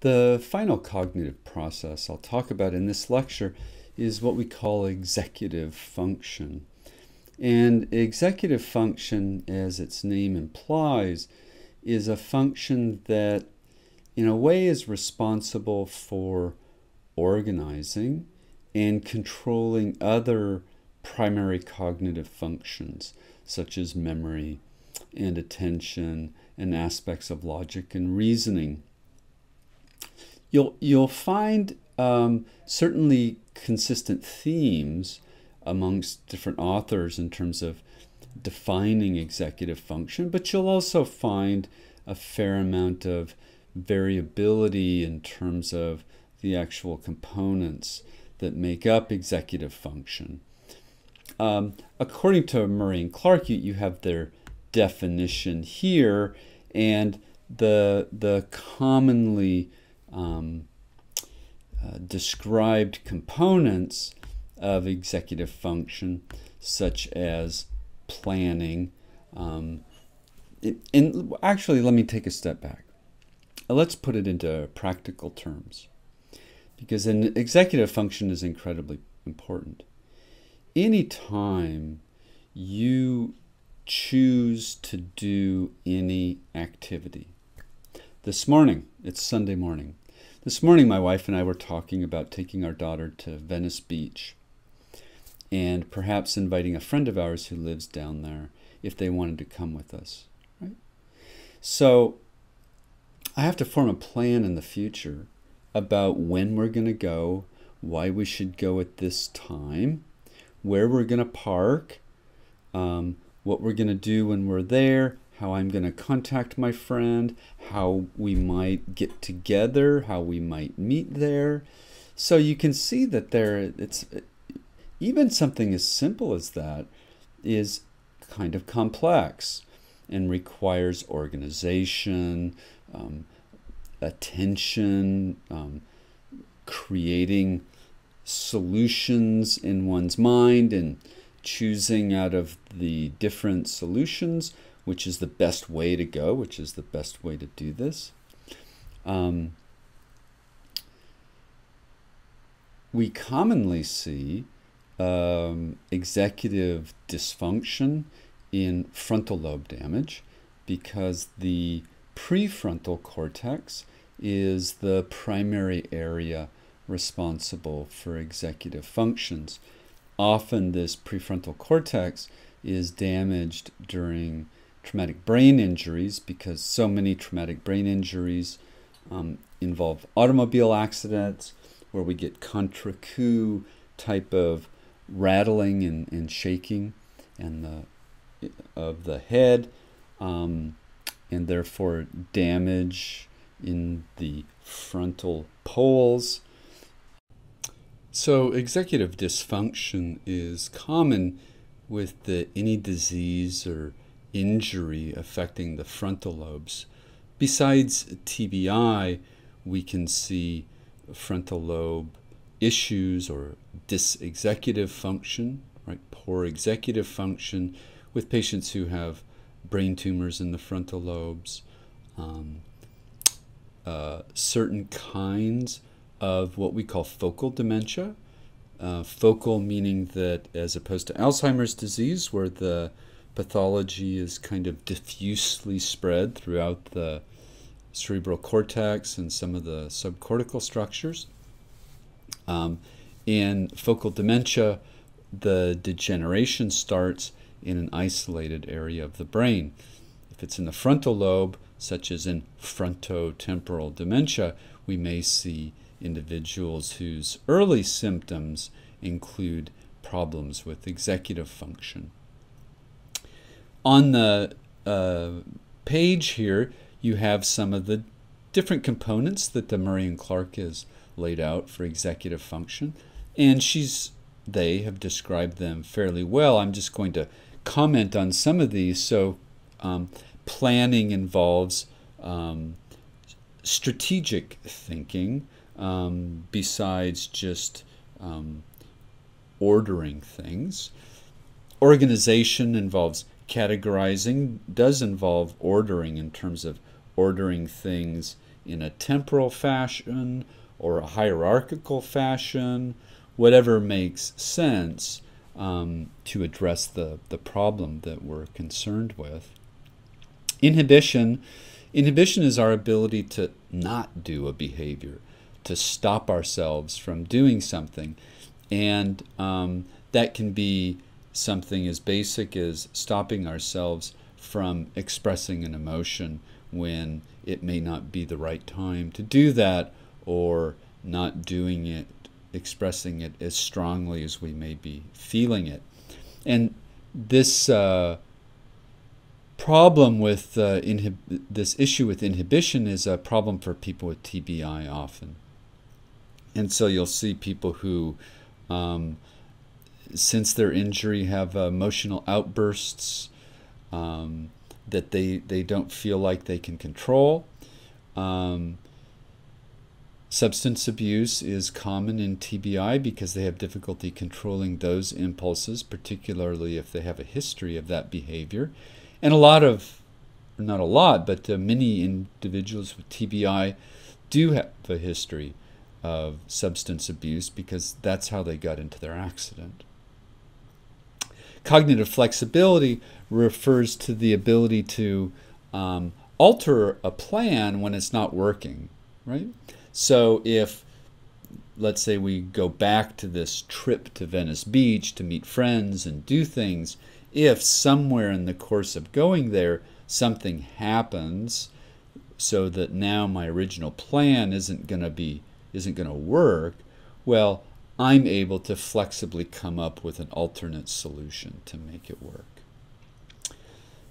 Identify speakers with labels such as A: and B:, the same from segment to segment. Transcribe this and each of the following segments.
A: The final cognitive process I'll talk about in this lecture is what we call executive function. And executive function, as its name implies, is a function that in a way is responsible for organizing and controlling other primary cognitive functions, such as memory and attention and aspects of logic and reasoning. You'll find certainly consistent themes amongst different authors in terms of defining executive function, but you'll also find a fair amount of variability in terms of the actual components that make up executive function. According to Murray and Clark, you have their definition here, and the commonly described components of executive function, such as planning. And actually, let me take a step back. Let's put it into practical terms, because an executive function is incredibly important. Anytime you choose to do any activity. This morning, it's Sunday morning. This morning, my wife and I were talking about taking our daughter to Venice Beach and perhaps inviting a friend of ours who lives down there if they wanted to come with us. Right? So I have to form a plan in the future about when we're going to go, why we should go at this time, where we're going to park, what we're going to do when we're there, how I'm going to contact my friend, how we might get together, how we might meet there. So you can see that it's even something as simple as that is kind of complex and requires organization, attention, creating solutions in one's mind and choosing out of the different solutions which is the best way to go, which is the best way to do this. We commonly see executive dysfunction in frontal lobe damage because the prefrontal cortex is the primary area responsible for executive functions. Often this prefrontal cortex is damaged during traumatic brain injuries because so many traumatic brain injuries involve automobile accidents where we get contre-coup type of rattling and shaking of the head and therefore damage in the frontal poles. So executive dysfunction is common with any disease or injury affecting the frontal lobes. Besides TBI, we can see frontal lobe issues or dysexecutive function, right? Poor executive function with patients who have brain tumors in the frontal lobes, certain kinds of what we call focal dementia. Focal meaning that as opposed to Alzheimer's disease, where the pathology is kind of diffusely spread throughout the cerebral cortex and some of the subcortical structures. In focal dementia, the degeneration starts in an isolated area of the brain. If it's in the frontal lobe, such as in frontotemporal dementia, we may see individuals whose early symptoms include problems with executive function. On the page here, you have some of the different components that the Murray and Clark has laid out for executive function, and they have described them fairly well. I'm just going to comment on some of these. So planning involves strategic thinking besides just ordering things. Organization involves categorizing, does involve ordering in terms of ordering things in a temporal fashion or a hierarchical fashion, whatever makes sense to address the problem that we're concerned with. Inhibition is our ability to not do a behavior, to stop ourselves from doing something. And that can be something as basic as stopping ourselves from expressing an emotion when it may not be the right time to do that, or not doing it, expressing it as strongly as we may be feeling it. And this problem with this issue with inhibition is a problem for people with TBI often. And so you'll see people who, since their injury, have emotional outbursts that they don't feel like they can control. Substance abuse is common in TBI because they have difficulty controlling those impulses, particularly if they have a history of that behavior. And not a lot, but many individuals with TBI do have a history of substance abuse because that's how they got into their accident. Cognitive flexibility refers to the ability to alter a plan when it's not working, right? So if, let's say, we go back to this trip to Venice Beach to meet friends and do things, if somewhere in the course of going there something happens so that now my original plan isn't going to work, well, I'm able to flexibly come up with an alternate solution to make it work.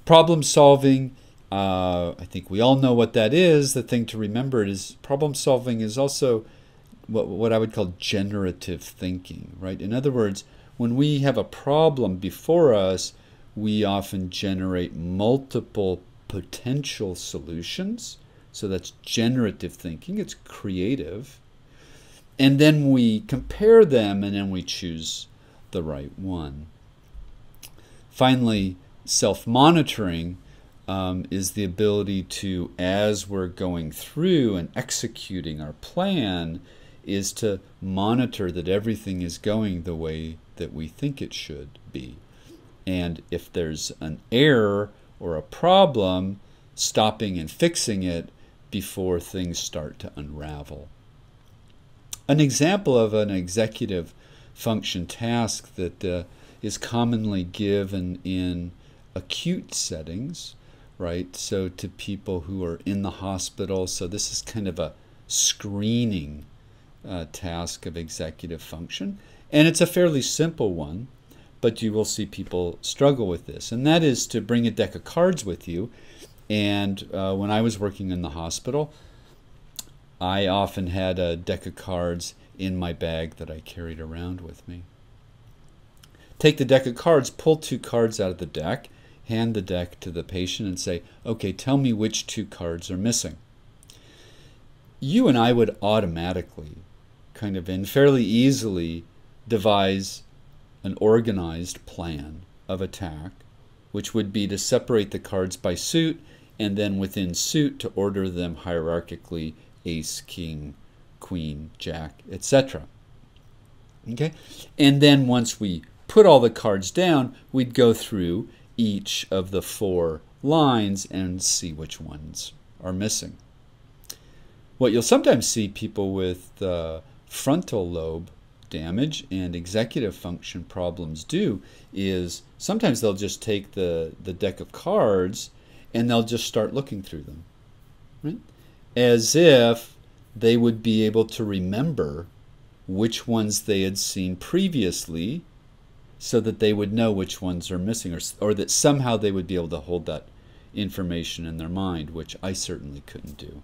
A: Problem solving, I think we all know what that is. The thing to remember is problem solving is also what I would call generative thinking, right? In other words, when we have a problem before us, we often generate multiple potential solutions. So that's generative thinking. It's creative. And then we compare them, and then we choose the right one. Finally, self-monitoring is the ability to, as we're going through and executing our plan, is to monitor that everything is going the way that we think it should be. And if there's an error or a problem, stopping and fixing it before things start to unravel. An example of an executive function task that is commonly given in acute settings, right? So to people who are in the hospital. So this is kind of a screening task of executive function. And it's a fairly simple one, but you will see people struggle with this. And that is to bring a deck of cards with you. And when I was working in the hospital, I often had a deck of cards in my bag that I carried around with me. Take the deck of cards, pull 2 cards out of the deck, hand the deck to the patient and say, okay, tell me which 2 cards are missing. You and I would automatically, kind of and fairly easily, devise an organized plan of attack, which would be to separate the cards by suit, and then within suit to order them hierarchically: ace, king, queen, jack, etc. Okay? And then once we put all the cards down, we'd go through each of the 4 lines and see which ones are missing. What you'll sometimes see people with frontal lobe damage and executive function problems do is sometimes they'll just take the deck of cards and they'll just start looking through them, right? As if they would be able to remember which ones they had seen previously, so that they would know which ones are missing, or that somehow they would be able to hold that information in their mind, which I certainly couldn't do.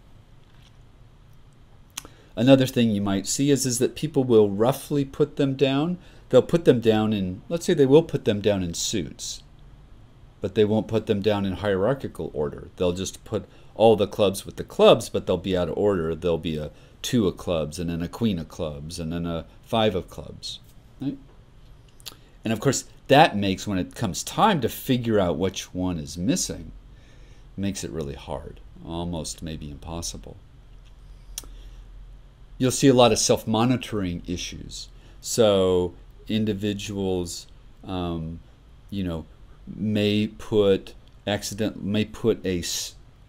A: Another thing you might see is that people will roughly put them down. They'll put them down in, let's say they will put them down in suits, but they won't put them down in hierarchical order. They'll just put all the clubs with the clubs, but they'll be out of order. There'll be a 2 of clubs, and then a queen of clubs, and then a 5 of clubs, right? And of course, that makes, when it comes time to figure out which one is missing, makes it really hard, almost maybe impossible. you'll see a lot of self-monitoring issues. So individuals, may put a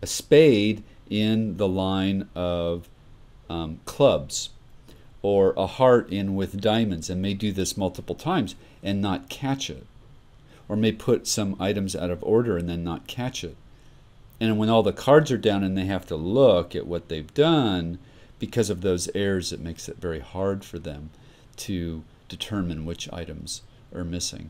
A: spade in the line of clubs, or a heart in with diamonds, and may do this multiple times and not catch it, or may put some items out of order and then not catch it. And when all the cards are down and they have to look at what they've done, because of those errors, it makes it very hard for them to determine which items are missing.